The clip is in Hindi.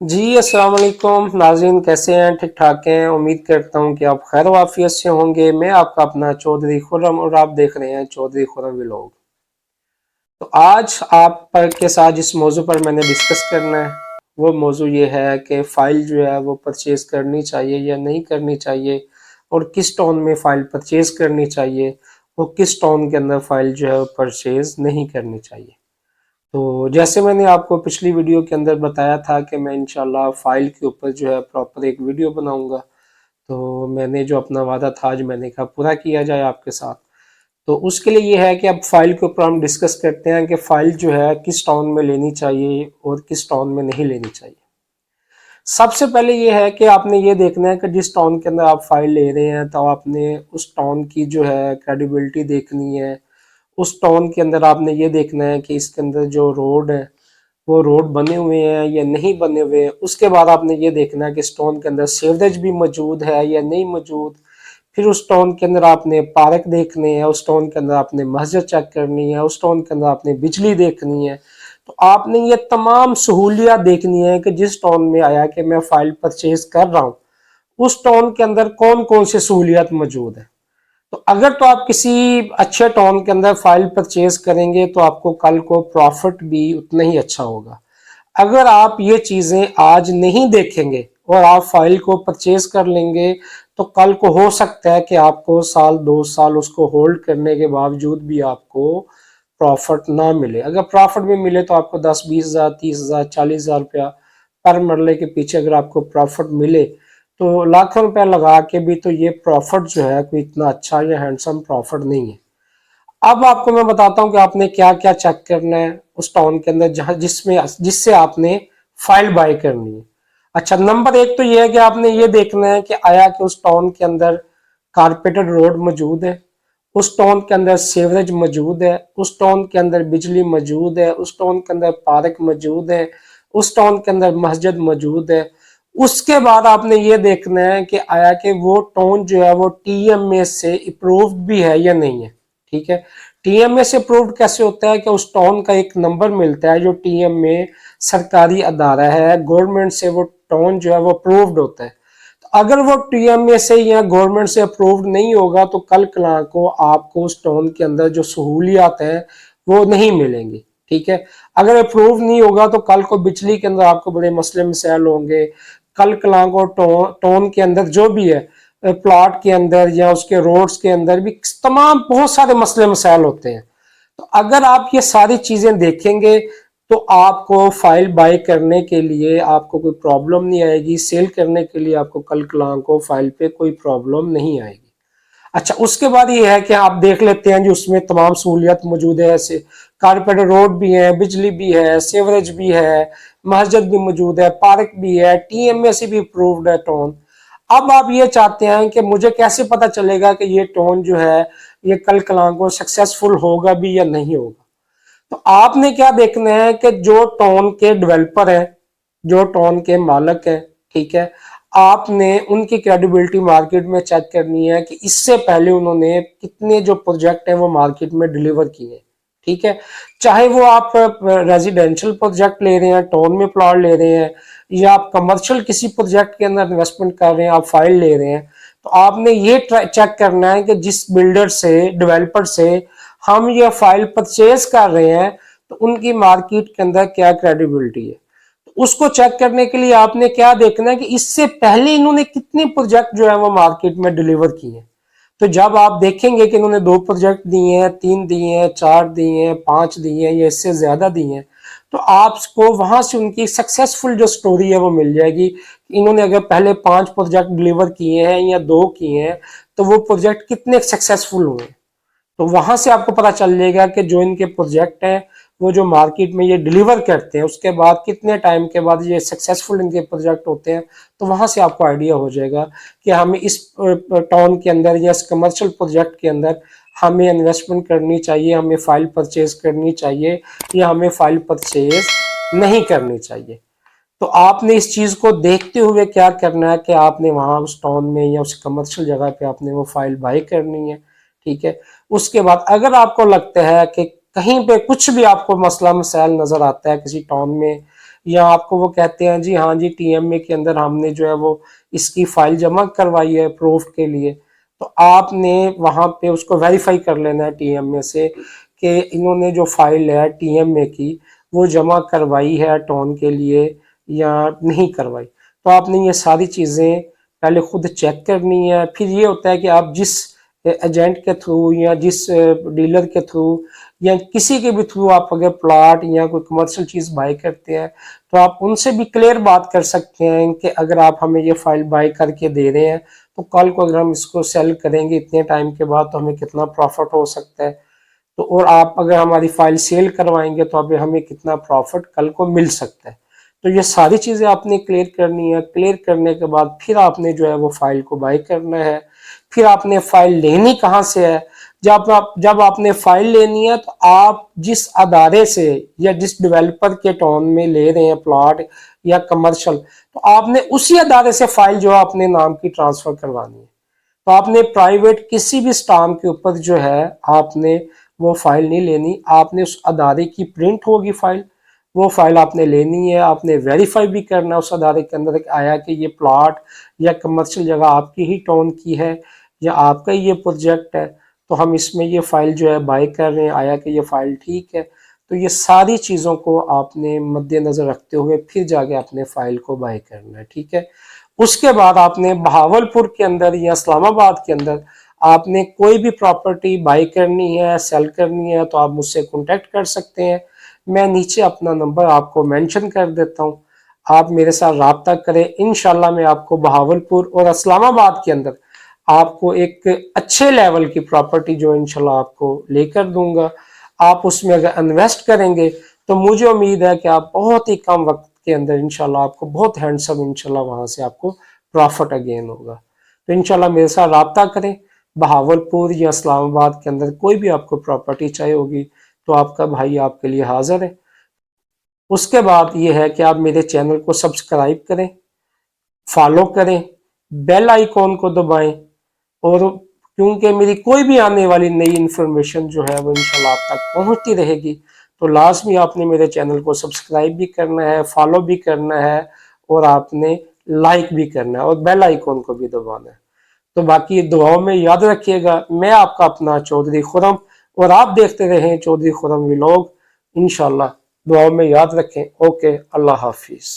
जी अस्सलाम वालेकुम नाज़रीन, कैसे हैं? ठीक ठाक हैं। उम्मीद करता हूं कि आप खैर वाफियत से होंगे। मैं आपका अपना चौधरी खुर्रम और आप देख रहे हैं चौधरी खुर्रम व्लॉग। तो आज आप के साथ जिस मौजू पर मैंने डिस्कस करना है वो मौजू ये है कि फ़ाइल जो है वो परचेज़ करनी चाहिए या नहीं करनी चाहिए, और किस टोन में फ़ाइल परचेज़ करनी चाहिए और किस टोन के अंदर फ़ाइल जो है वो परचेज़ नहीं करनी चाहिए। तो जैसे मैंने आपको पिछली वीडियो के अंदर बताया था कि मैं इंशाल्लाह फ़ाइल के ऊपर जो है प्रॉपर एक वीडियो बनाऊंगा। तो मैंने जो अपना वादा था आज मैंने कहा पूरा किया जाए आपके साथ। तो उसके लिए ये है कि अब फ़ाइल के ऊपर हम डिस्कस करते हैं कि फ़ाइल जो है किस टोन में लेनी चाहिए और किस टोन में नहीं लेनी चाहिए। सबसे पहले ये है कि आपने ये देखना है कि जिस टोन के अंदर आप फाइल ले रहे हैं तो आपने उस टोन की जो है क्रेडिबिलिटी देखनी है। उस टोन के अंदर आपने ये देखना है कि इसके अंदर जो रोड है वो रोड बने हुए हैं या नहीं बने हुए हैं। उसके बाद आपने ये देखना है कि इस टोन के अंदर सीवरेज भी मौजूद है या नहीं मौजूद। फिर उस टोन के अंदर आपने पार्क देखने हैं, उस टोन के अंदर आपने मस्जिद चेक करनी है, उस टोन के अंदर आपने बिजली देखनी है। तो आपने ये तमाम सहूलियत देखनी है कि जिस टोन में आया कि मैं फाइल परचेज कर रहा हूँ उस टोन के अंदर कौन कौन सी सहूलियत मौजूद है। तो अगर तो आप किसी अच्छे टोन के अंदर फाइल परचेज करेंगे तो आपको कल को प्रॉफिट भी उतना ही अच्छा होगा। अगर आप ये चीजें आज नहीं देखेंगे और आप फाइल को परचेज कर लेंगे तो कल को हो सकता है कि आपको साल 2 साल उसको होल्ड करने के बावजूद भी आपको प्रॉफिट ना मिले। अगर प्रॉफिट भी मिले तो आपको 10-20 हज़ार 30 हज़ार 40 हज़ार रुपया पर मरले के पीछे अगर आपको प्रॉफिट मिले तो लाखों रुपया लगा के भी तो ये प्रॉफिट जो है कोई इतना अच्छा या हैंडसम प्रॉफिट नहीं है। अब आपको मैं बताता हूं कि आपने क्या क्या चेक करना है उस टाउन के अंदर जहां जिससे आपने फाइल बाय करनी है। अच्छा, नंबर एक तो ये है कि आपने ये देखना है कि आया कि उस टाउन के अंदर कारपेटेड रोड मौजूद है, उस टाउन के अंदर सीवरेज मौजूद है, उस टाउन के अंदर बिजली मौजूद है, उस टाउन के अंदर पार्क मौजूद है, उस टाउन के अंदर मस्जिद मौजूद है। उसके बाद आपने ये देखना है कि आया कि वो टाउन जो है वो टीएमए से अप्रूव्ड भी है या नहीं है। ठीक है, टीएमए से अप्रूव्ड कैसे होता है कि उस टाउन का एक नंबर मिलता है जो टीएमए सरकारी अदारा है, गवर्नमेंट से वो टाउन जो है वो अप्रूव्ड होता है। तो अगर वो टीएमए से या गवर्नमेंट से अप्रूव्ड नहीं होगा तो कल कला को आपको उस टाउन के अंदर जो सहूलियात है वो नहीं मिलेंगी। ठीक है, अगर अप्रूव नहीं होगा तो कल को बिजली के अंदर आपको बड़े मसले मसाइल होंगे। कल कला को टाउन के अंदर जो भी है प्लॉट के अंदर या उसके रोड्स के अंदर भी तमाम बहुत सारे मसले मसाइल होते हैं। तो अगर आप ये सारी चीजें देखेंगे तो आपको फाइल बाय करने के लिए आपको कोई प्रॉब्लम नहीं आएगी, सेल करने के लिए आपको कल कलाम को फाइल पे कोई प्रॉब्लम नहीं आएगी। अच्छा, उसके बाद ये है कि आप देख लेते हैं जो उसमें तमाम सहूलियत मौजूद है, ऐसे कारपेटर रोड भी है, बिजली भी है, सेवरेज भी है, मस्जिद भी मौजूद है, पार्क भी है, टीएमए से भी अप्रूव्ड है टोन। अब आप ये चाहते हैं कि मुझे कैसे पता चलेगा कि ये टोन जो है ये कल कलाम को सक्सेसफुल होगा भी या नहीं होगा। तो आपने क्या देखना है कि जो टोन के डेवलपर हैं, जो टोन के मालक हैं, ठीक है, आपने उनकी क्रेडिबिलिटी मार्केट में चेक करनी है कि इससे पहले उन्होंने कितने जो प्रोजेक्ट हैं वो मार्केट में डिलीवर किए हैं। ठीक है, चाहे वो आप रेजिडेंशियल प्रोजेक्ट ले रहे हैं, टाउन में प्लॉट ले रहे हैं, या आप कमर्शियल किसी प्रोजेक्ट के अंदर इन्वेस्टमेंट कर रहे हैं, आप फाइल ले रहे हैं, तो आपने ये चेक करना है कि जिस बिल्डर से डेवलपर से हम ये फाइल परचेज कर रहे हैं तो उनकी मार्केट के अंदर क्या क्रेडिबिलिटी है। तो उसको चेक करने के लिए आपने क्या देखना है कि इससे पहले इन्होंने कितने प्रोजेक्ट जो है वो मार्केट में डिलीवर किए हैं। तो जब आप देखेंगे कि इन्होंने 2 प्रोजेक्ट दिए हैं, 3 दिए हैं, 4 दिए हैं, 5 दिए हैं या इससे ज्यादा दिए हैं, तो आपको वहां से उनकी सक्सेसफुल जो स्टोरी है वो मिल जाएगी। इन्होंने अगर पहले 5 प्रोजेक्ट डिलीवर किए हैं या 2 किए हैं तो वो प्रोजेक्ट कितने सक्सेसफुल हुए। तो वहां से आपको पता चल जाएगा कि जो इनके प्रोजेक्ट हैं वो जो मार्केट में ये डिलीवर करते हैं उसके बाद कितने टाइम के बाद ये सक्सेसफुल इनके प्रोजेक्ट होते हैं। तो वहां से आपको आइडिया हो जाएगा कि हमें इस टाउन के अंदर या इस कमर्शियल प्रोजेक्ट के अंदर हमें इन्वेस्टमेंट करनी चाहिए, हमें फाइल परचेज करनी चाहिए या हमें फाइल परचेज नहीं करनी चाहिए। तो आपने इस चीज को देखते हुए क्या करना है कि आपने वहां उस टाउन में या उस कमर्शियल जगह पे आपने वो फाइल बाय करनी है। ठीक है, उसके बाद अगर आपको लगता है कि कहीं पे कुछ भी आपको मसला मसाइल नजर आता है किसी टाउन में या आपको वो कहते हैं जी हाँ जी टीएमए के अंदर हमने जो है वो इसकी फाइल जमा करवाई है प्रूफ के लिए, तो आपने वहां पे उसको वेरीफाई कर लेना है टीएमए से कि इन्होंने जो फाइल है टीएमए की वो जमा करवाई है टोन के लिए या नहीं करवाई। तो आपने ये सारी चीज़ें पहले खुद चेक करनी है। फिर ये होता है कि आप जिस एजेंट के थ्रू या जिस डीलर के थ्रू या किसी के भी थ्रू आप अगर प्लॉट या कोई कमर्शियल चीज़ बाय करते हैं तो आप उनसे भी क्लियर बात कर सकते हैं कि अगर आप हमें ये फाइल बाय करके दे रहे हैं तो कल को अगर हम इसको सेल करेंगे इतने टाइम के बाद तो हमें कितना प्रॉफिट हो सकता है। तो और आप अगर हमारी फाइल सेल करवाएंगे तो अभी हमें कितना प्रॉफिट कल को मिल सकता है। तो ये सारी चीज़ें आपने क्लियर करनी है। क्लियर करने के बाद फिर आपने जो है वो फाइल को बाय करना है। फिर आपने फाइल लेनी कहाँ से है? जब आपने फाइल लेनी है तो आप जिस अदारे से या जिस डेवलपर के टोन में ले रहे हैं प्लॉट या कमर्शियल, तो आपने उसी अदारे से फाइल जो है अपने नाम की ट्रांसफर करवानी है। तो आपने प्राइवेट किसी भी स्टाम्प के ऊपर जो है आपने वो फाइल नहीं लेनी। आपने उस अदारे की प्रिंट होगी फाइल, वो फाइल आपने लेनी है। आपने वेरीफाई भी करना है उस अदारे के अंदर आया कि ये प्लॉट या कमर्शियल जगह आपकी ही टाउन की है या आपका ये प्रोजेक्ट है, तो हम इसमें ये फाइल जो है बाय कर रहे हैं, आया कि ये फाइल ठीक है। तो ये सारी चीज़ों को आपने मद्देनज़र रखते हुए फिर जाके अपने फाइल को बाय करना है, ठीक है। उसके बाद आपने बहावलपुर के अंदर या इस्लामाबाद के अंदर आपने कोई भी प्रॉपर्टी बाय करनी है, सेल करनी है, तो आप मुझसे कॉन्टेक्ट कर सकते हैं। मैं नीचे अपना नंबर आपको मेंशन कर देता हूँ, आप मेरे साथ रब्ता करें। इंशाल्लाह मैं आपको बहावलपुर और इस्लामाबाद के अंदर आपको एक अच्छे लेवल की प्रॉपर्टी जो इंशाल्लाह आपको लेकर दूंगा। आप उसमें अगर इन्वेस्ट करेंगे तो मुझे उम्मीद है कि आप बहुत ही कम वक्त के अंदर इंशाल्लाह आपको बहुत हैंडसम इंशाल्लाह वहां से आपको प्रॉफिट अगेन होगा। तो इंशाल्लाह मेरे साथ रब्ता करें। बहावलपुर या इस्लामाबाद के अंदर कोई भी आपको प्रॉपर्टी चाहिए होगी तो आपका भाई आपके लिए हाजिर है। उसके बाद ये है कि आप मेरे चैनल को सब्सक्राइब करें, फॉलो करें, बेल आइकॉन को दबाएं, और क्योंकि मेरी कोई भी आने वाली नई इन्फॉर्मेशन जो है वो इंशाल्लाह आप तक पहुंचती रहेगी। तो लाजमी आपने मेरे चैनल को सब्सक्राइब भी करना है, फॉलो भी करना है, और आपने लाइक भी करना है और बेल आइकॉन को भी दबाना है। तो बाकी दुआओं में याद रखिएगा। मैं आपका अपना चौधरी खुरम, और आप देखते रहें चौधरी खुरम व्लॉग। इंशाल्लाह दुआओं में याद रखें। ओके, अल्लाह हाफिज।